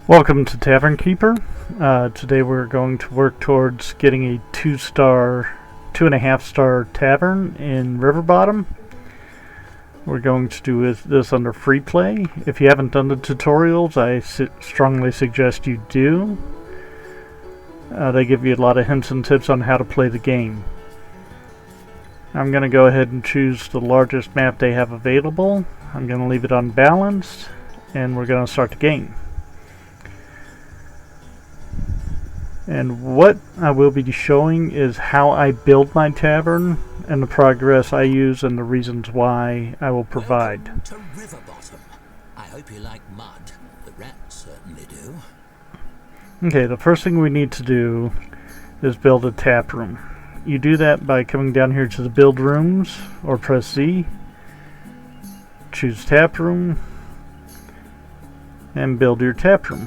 Welcome to Tavern Keeper. Today we're going to work towards getting a 2.5 star tavern in Riverbottom. We're going to do this under free play. If you haven't done the tutorials, I strongly suggest you do. They give you a lot of hints and tips on how to play the game. I'm going to go ahead and choose the largest map they have available. I'm going to leave it unbalanced, and we're going to start the game. And what I will be showing is how I build my tavern and the progress I use and the reasons why I will provide. Welcome to Riverbottom. I hope you like mud. The rats certainly do. Okay, the first thing we need to do is build a tap room. You do that by coming down here to the build rooms or press Z, choose tap room, and build your tap room.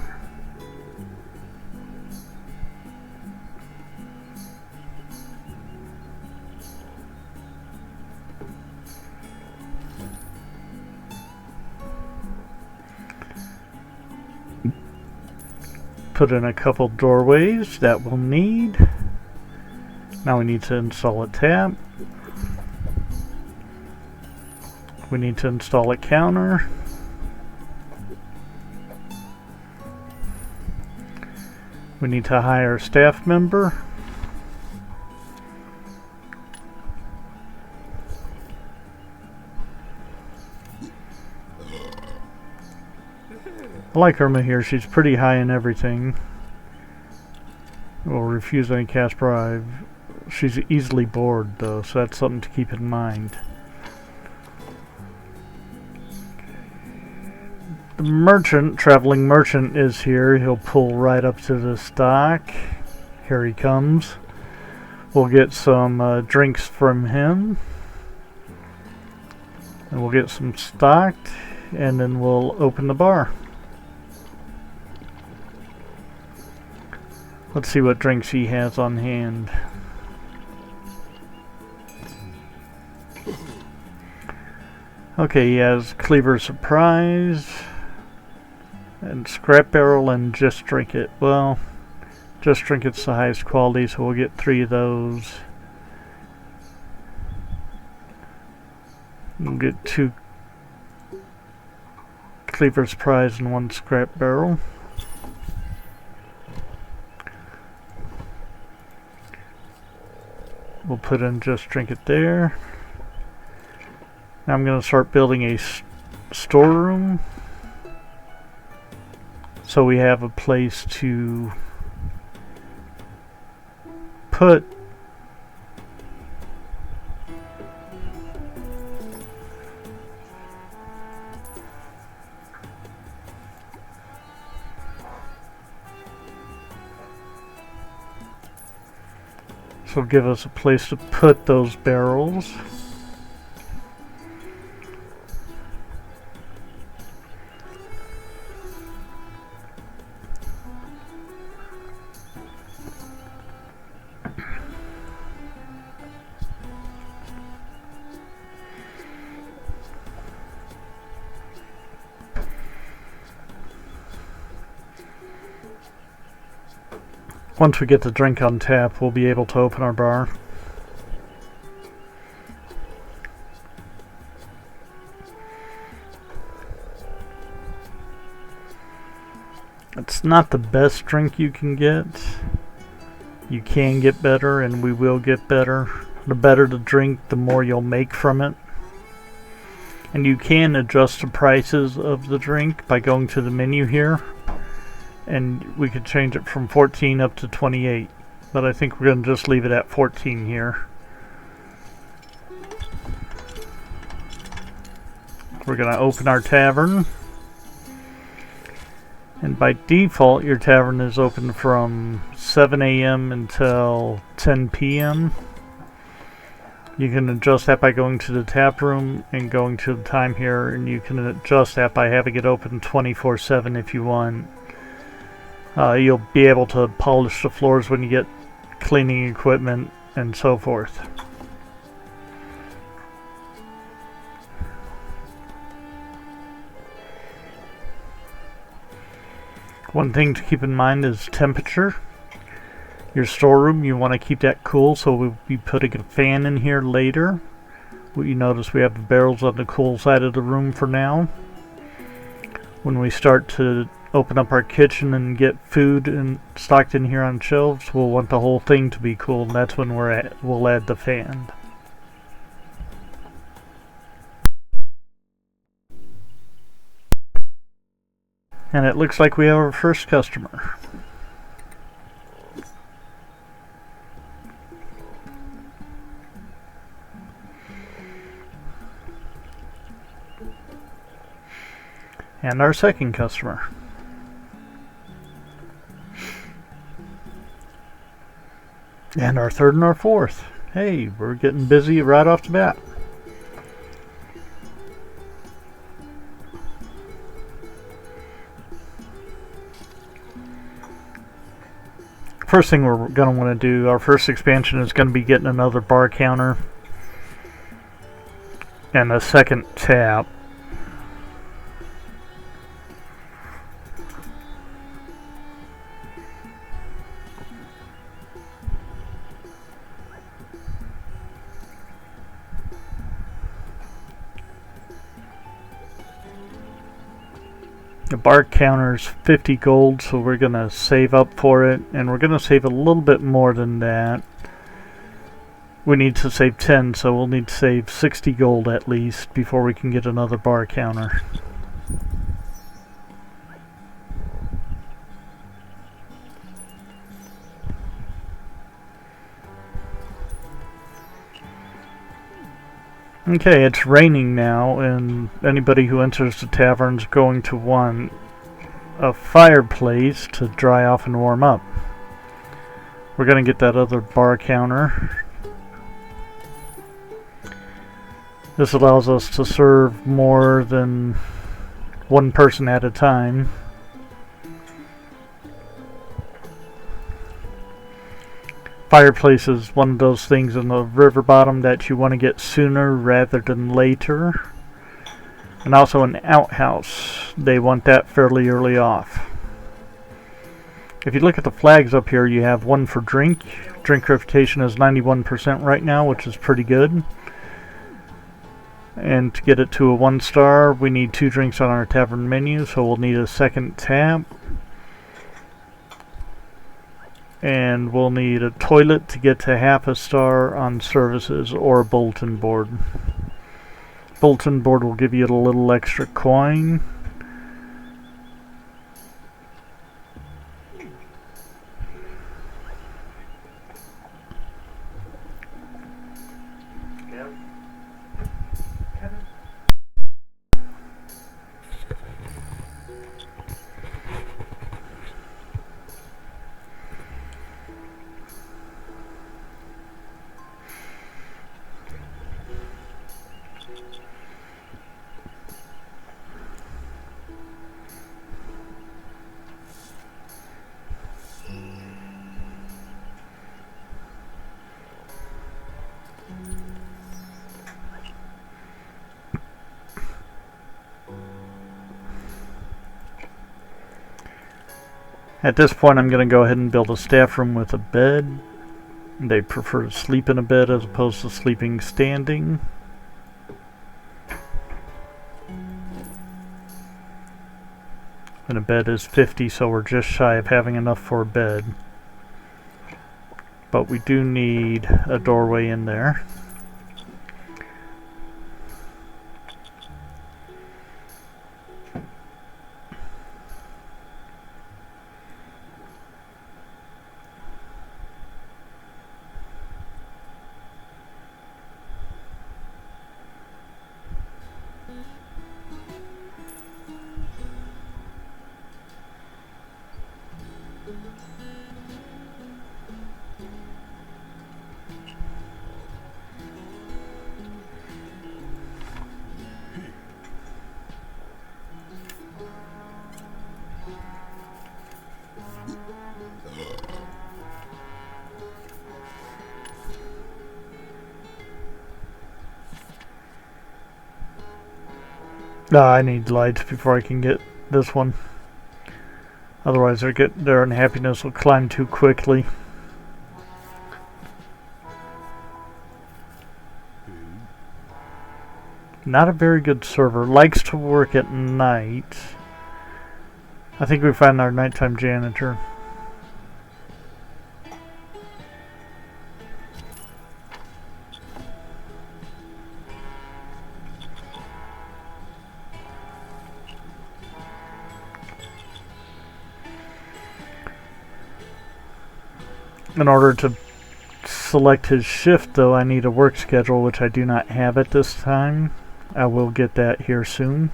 Put in a couple doorways that we'll need. Now we need to install a tap. We need to install a counter. We need to hire a staff member. I like Irma here. She's pretty high in everything. Will refuse any cash bribe. She's easily bored though, so that's something to keep in mind. The merchant, traveling merchant, is here. He'll pull right up to the stock. Here he comes. We'll get some drinks from him. And we'll get some stocked, and then we'll open the bar. Let's see what drinks he has on hand. Okay, he has Cleaver Surprise and Scrap Barrel and Just Drink It. Well, Just Drink It's the highest quality, so we'll get 3 of those. We'll get 2 Cleaver Surprise and 1 Scrap Barrel. We'll put in Just Drink It there. Now I'm going to start building a storeroom, so we have a place to put give us a place to put those barrels. Once we get the drink on tap, we'll be able to open our bar. It's not the best drink you can get. You can get better, and we will get better. The better the drink, the more you'll make from it. And you can adjust the prices of the drink by going to the menu here. And we could change it from 14 up to 28, but I think we're going to just leave it at 14 here. We're going to open our tavern, and by default your tavern is open from 7 a.m. until 10 p.m. You can adjust that by going to the tap room and going to the time here, and you can adjust that by having it open 24/7 if you want. You'll be able to polish the floors when you get cleaning equipment and so forth. One thing to keep in mind is temperature. Your storeroom, you want to keep that cool, so we'll be putting a fan in here later. You notice we have the barrels on the cool side of the room for now. When we start to open up our kitchen and get food and stocked in here on shelves, we'll want the whole thing to be cool, and that's when we'll add the fan. And it looks like we have our first customer. And our second customer. And our third and our fourth. Hey, we're getting busy right off the bat. First thing we're going to want to do, our first expansion is going to be getting another bar counter and a second tap. The bar counter's 50 gold, so we're going to save up for it, and we're going to save a little bit more than that. We need to save 10, so we'll need to save 60 gold at least before we can get another bar counter. Okay, it's raining now, and anybody who enters the tavern's going to want a fireplace to dry off and warm up. We're going to get that other bar counter. This allows us to serve more than one person at a time. Fireplace is one of those things in the Riverbottom that you want to get sooner rather than later. And also an outhouse. They want that fairly early off. If you look at the flags up here, you have one for drink. Drink reputation is 91% right now, which is pretty good. And to get it to a 1 star, we need 2 drinks on our tavern menu, so we'll need a second tap. And we'll need a toilet to get to half a star on services, or a bulletin board. Bulletin board will give you a little extra coin. At this point, I'm going to go ahead and build a staff room with a bed. They prefer to sleep in a bed as opposed to sleeping standing. And a bed is 50, so we're just shy of having enough for a bed. But we do need a doorway in there. I need lights before I can get this one. Otherwise, their unhappiness will climb too quickly. Not a very good server. Likes to work at night. I think we find our nighttime janitor. In order to select his shift, though, I need a work schedule, which I do not have at this time. I will get that here soon.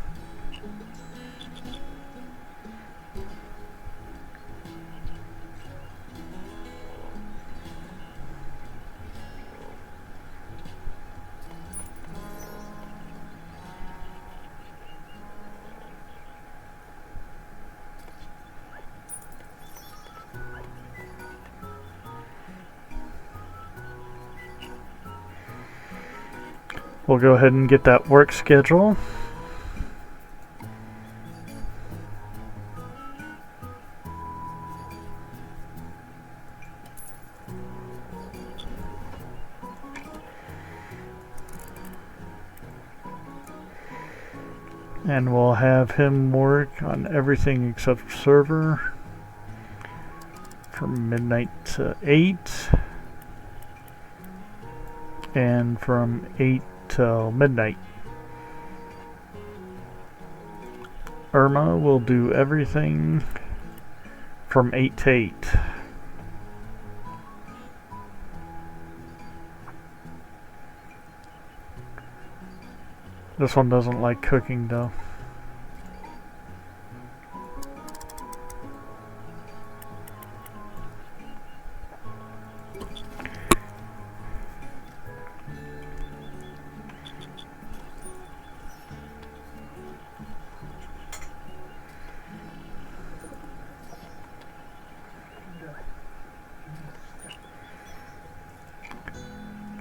We'll go ahead and get that work schedule. And we'll have him work on everything except server from midnight to 8 and from 8 till midnight. Irma will do everything from 8 to 8. This one doesn't like cooking though.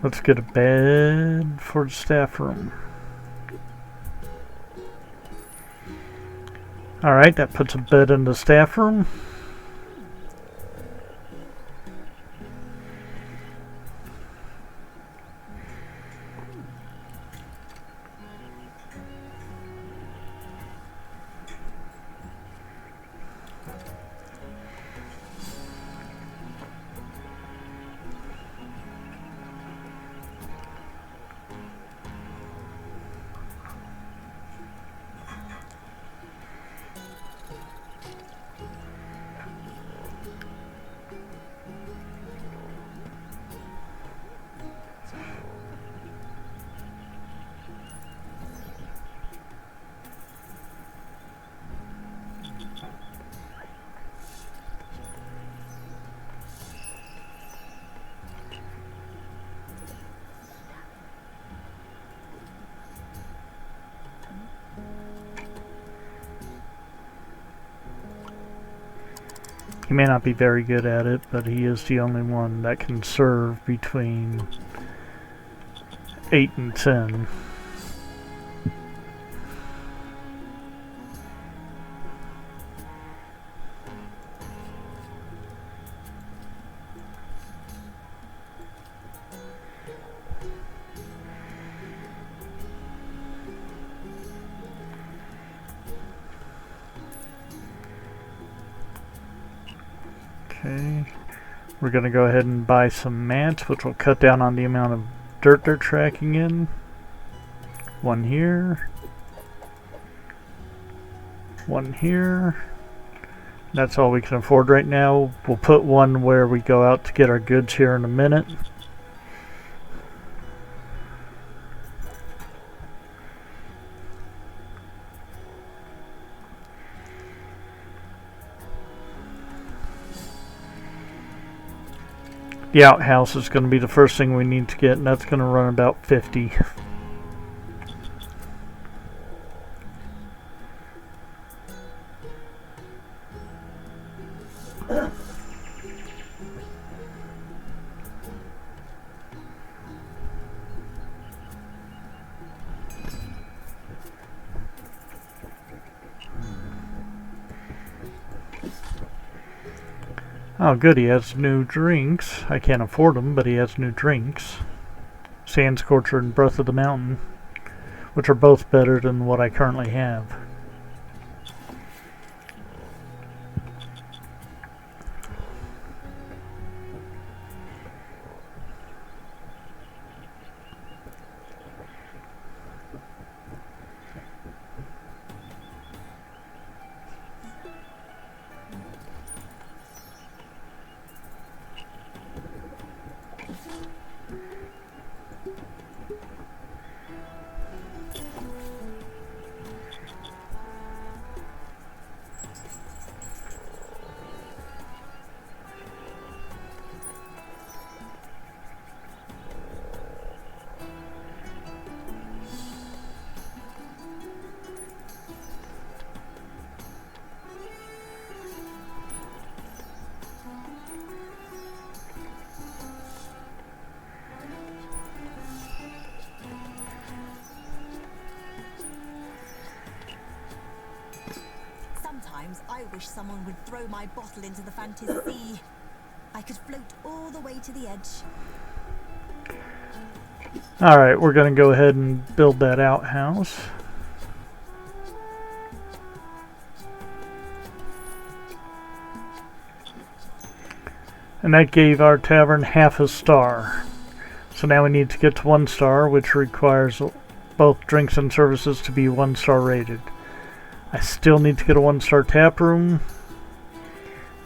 Let's get a bed for the staff room. Alright, that puts a bed in the staff room. He may not be very good at it, but he is the only one that can serve between 8 and 10. Okay, we're going to go ahead and buy some mats, which will cut down on the amount of dirt they're tracking in. One here. One here. That's all we can afford right now. We'll put one where we go out to get our goods here in a minute. The outhouse is going to be the first thing we need to get, and that's going to run about 50. Oh, good, he has new drinks. I can't afford them, but he has new drinks. Sand Scorcher and Breath of the Mountain, which are both better than what I currently have. Sometimes I wish someone would throw my bottle into the fantasy sea. I could float all the way to the edge. Alright, we're going to go ahead and build that outhouse. And that gave our tavern half a star. So now we need to get to 1 star, which requires both drinks and services to be 1 star rated. I still need to get a 1-star tap room.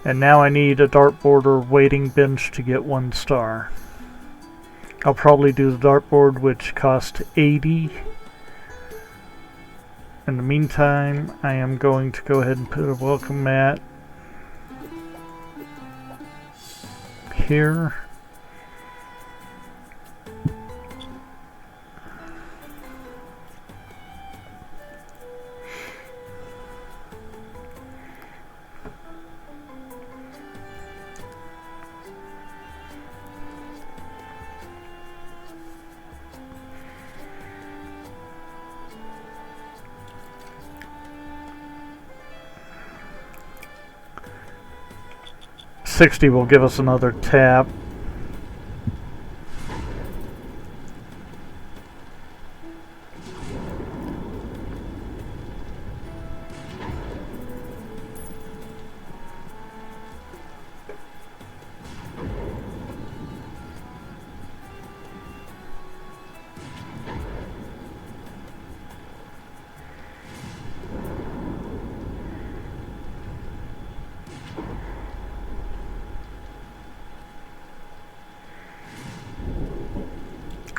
And now I need a dartboard or waiting bench to get 1 star. I'll probably do the dartboard, which cost 80. In the meantime, I am going to go ahead and put a welcome mat here. $60 will give us another tap.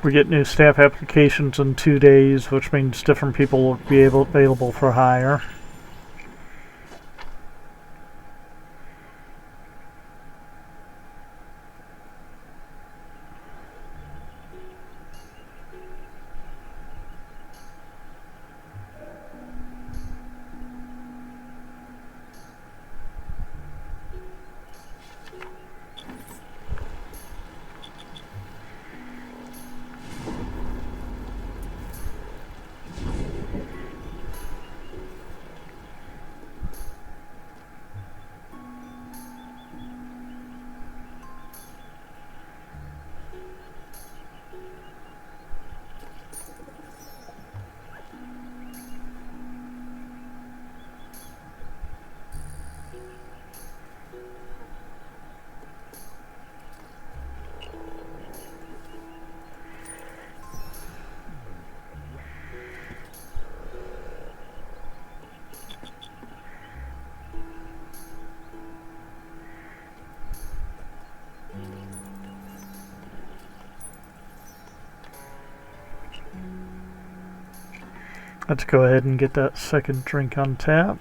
We get new staff applications in 2 days, which means different people will be available for hire. Let's go ahead and get that second drink on tap.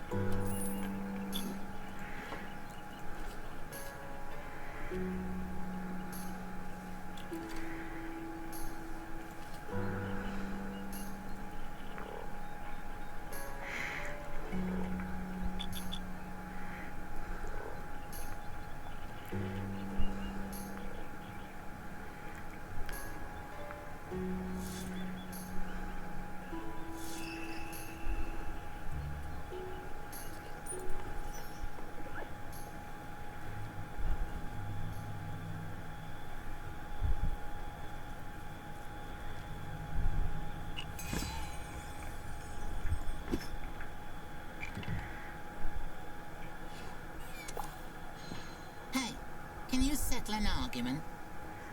settle an argument?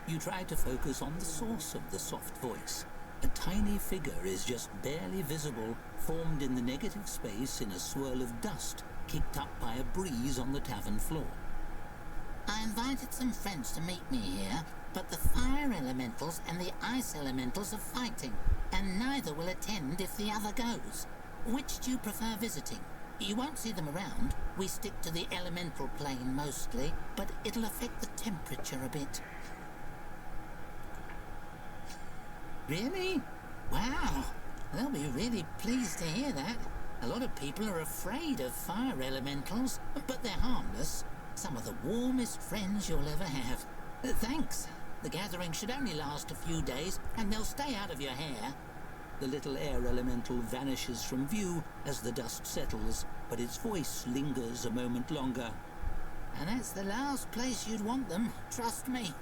You try to focus on the source of the soft voice. A tiny figure is just barely visible, formed in the negative space in a swirl of dust, kicked up by a breeze on the tavern floor. I invited some friends to meet me here, but the fire elementals and the ice elementals are fighting, and neither will attend if the other goes. Which do you prefer visiting? You won't see them around. We stick to the elemental plane mostly, but it'll affect the temperature a bit. Really? Wow. They'll be really pleased to hear that. A lot of people are afraid of fire elementals, but they're harmless. Some of the warmest friends you'll ever have. Thanks. The gathering should only last a few days, and they'll stay out of your hair. The little air elemental vanishes from view as the dust settles, but its voice lingers a moment longer. And that's the last place you'd want them, trust me.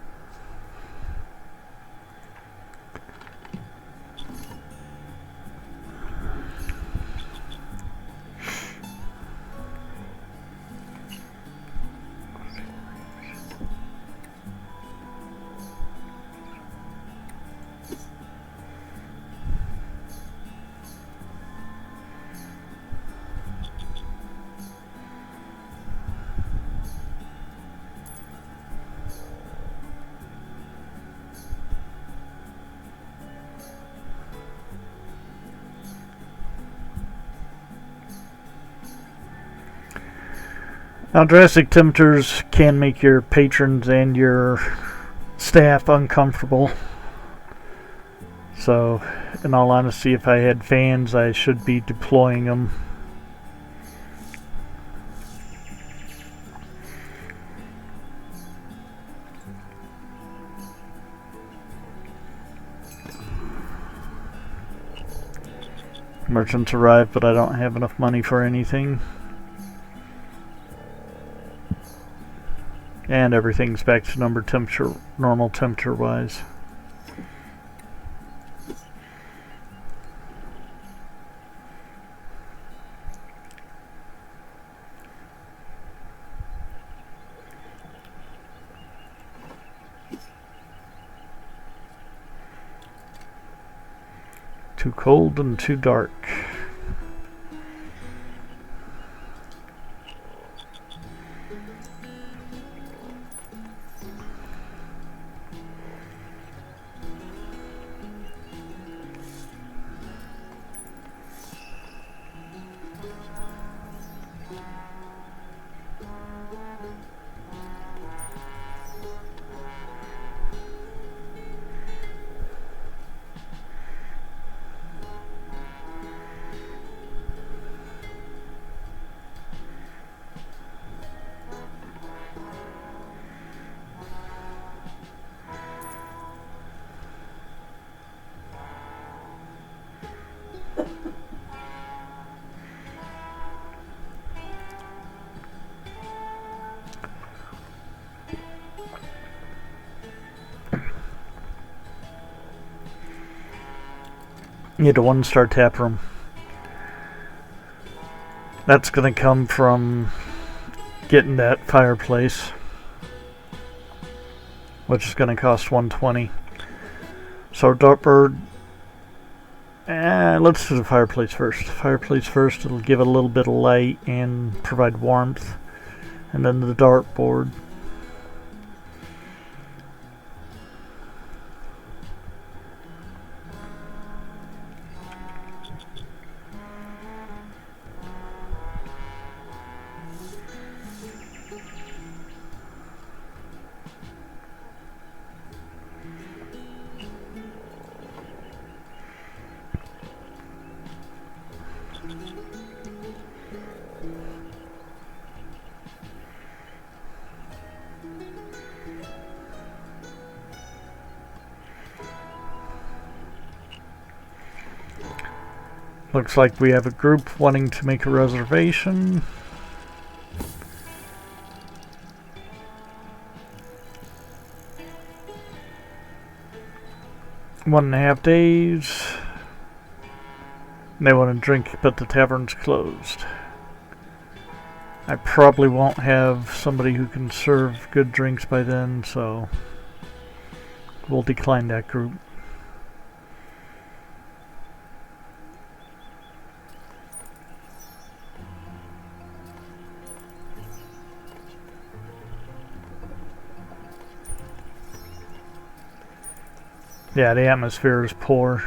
Now, drastic temperatures can make your patrons and your staff uncomfortable. So, in all honesty, if I had fans, I should be deploying them. Merchants arrived, but I don't have enough money for anything. And everything's back to normal temperature wise. Too cold and too dark. Need a 1-star tap room. That's gonna come from getting that fireplace, which is gonna cost 120. So dartboard. Let's do the fireplace first. Fireplace first. It'll give it a little bit of light and provide warmth, and then the dartboard. Looks like we have a group wanting to make a reservation. One and a half days. They want to drink, but the tavern's closed. I probably won't have somebody who can serve good drinks by then, so we'll decline that group. Yeah, the atmosphere is poor.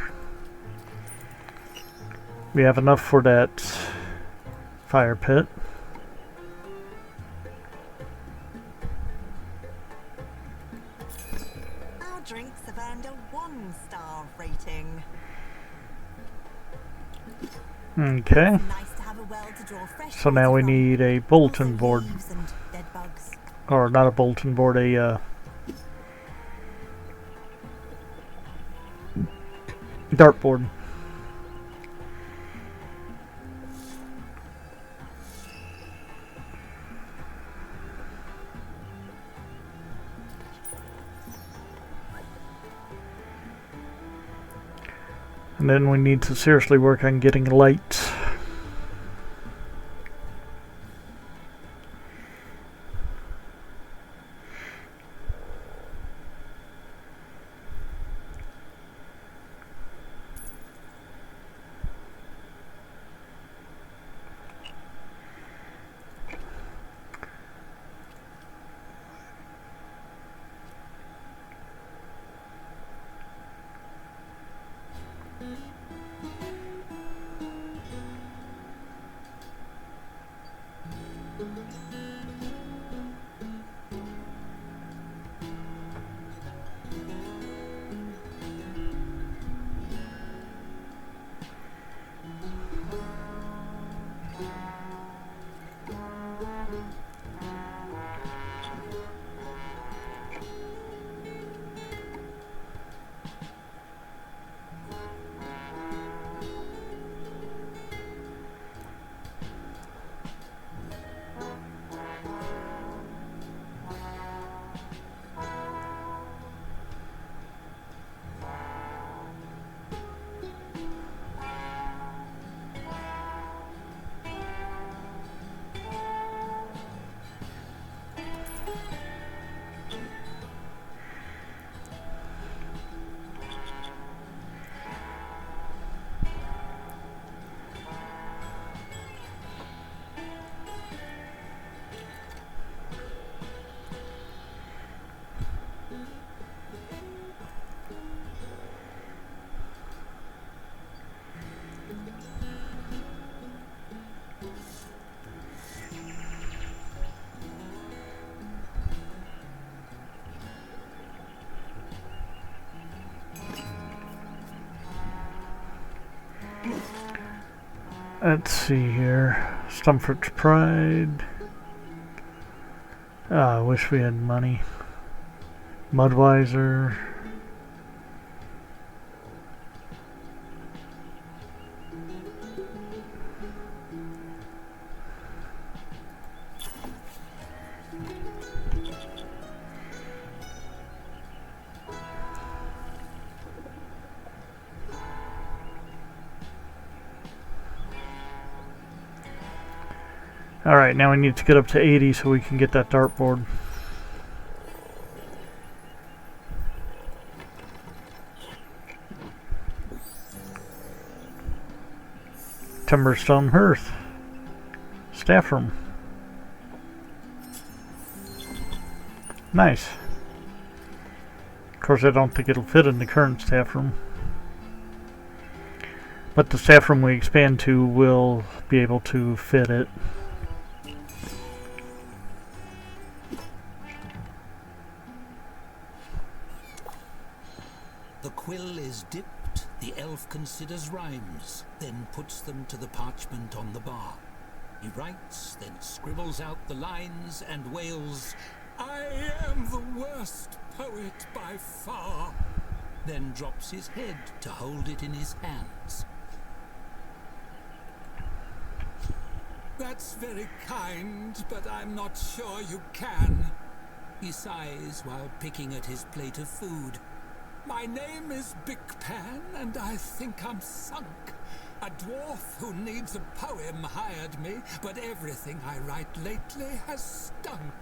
We have enough for that fire pit. Our drinks have earned a 1-star rating. Okay. Nice to have a well to draw fresh So now we water from. need a bulletin Also board. leaves and dead bugs. Or not a bulletin board, a dartboard. And then we need to seriously work on getting lights. Let's see here. Stumford's Pride. I wish we had money. Mudweiser. Alright, now we need to get up to 80 so we can get that dartboard. Timberstone hearth. Staff room. Nice. Of course, I don't think it'll fit in the current staff room. But the staff room we expand to will be able to fit it. The quill is dipped, the elf considers rhymes, then puts them to the parchment on the bar. He writes, then scribbles out the lines and wails, "I am the worst poet by far," then drops his head to hold it in his hands. "That's very kind, but I'm not sure you can," he sighs while picking at his plate of food. "My name is Big Pan, and I think I'm sunk. A dwarf who needs a poem hired me, but everything I write lately has stunk.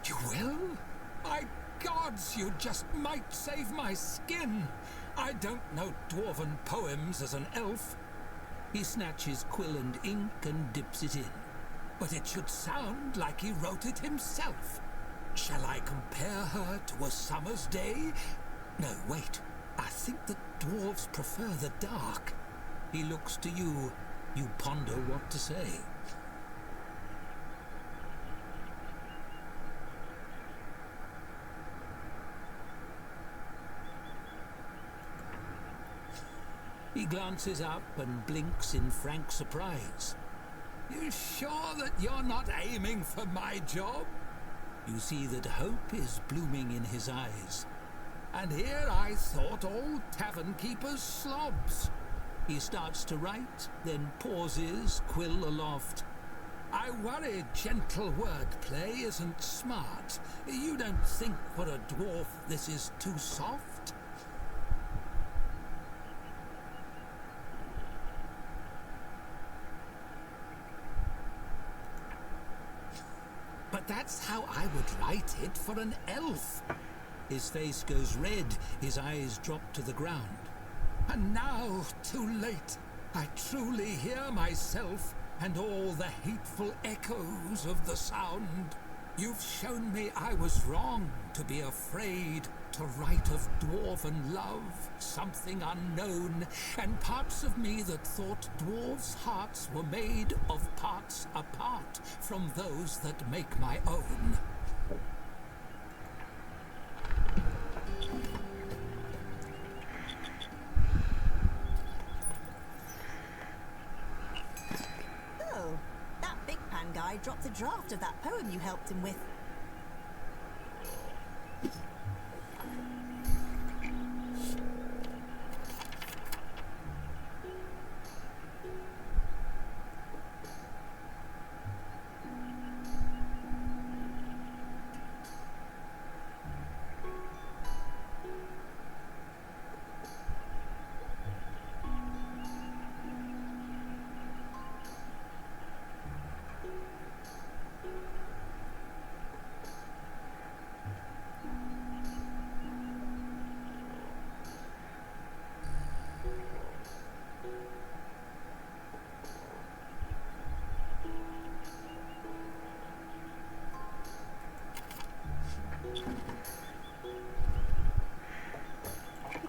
You will? My gods, you just might save my skin. I don't know dwarven poems as an elf. He snatches quill and ink and dips it in. But it should sound like he wrote it himself. Shall I compare her to a summer's day? No, wait. I think that dwarves prefer the dark. He looks to you. You ponder what to say. He glances up and blinks in frank surprise. You sure that you're not aiming for my job? You see that hope is blooming in his eyes. And here I thought all Tavern Keepers slobs. He starts to write, then pauses, quill aloft. I worry gentle wordplay isn't smart. You don't think for a dwarf this is too soft? But that's how I would write it for an elf. His face goes red, his eyes drop to the ground. And now, too late, I truly hear myself and all the hateful echoes of the sound. You've shown me I was wrong to be afraid to write of dwarven love, something unknown, and parts of me that thought dwarves' hearts were made of parts apart from those that make my own. Oh, that big pan guy dropped a draft of that poem you helped him with.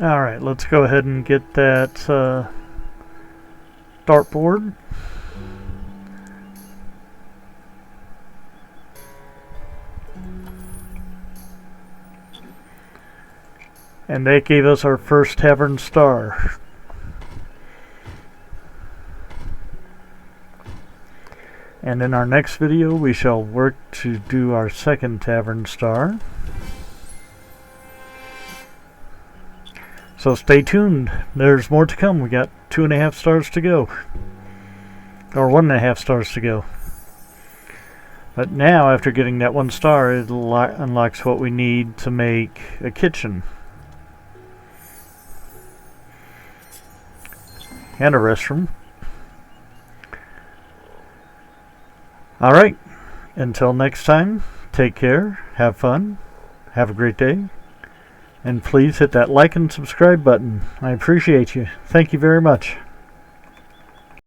Alright, let's go ahead and get that dartboard. And that gave us our first tavern star. And in our next video we shall work to do our second tavern star. So stay tuned. There's more to come. We got 2.5 stars to go. Or 1.5 stars to go. But now, after getting that 1 star, it unlocks what we need to make a kitchen. And a restroom. Alright. Until next time, take care, have fun, have a great day. And please hit that like and subscribe button. I appreciate you. Thank you very much.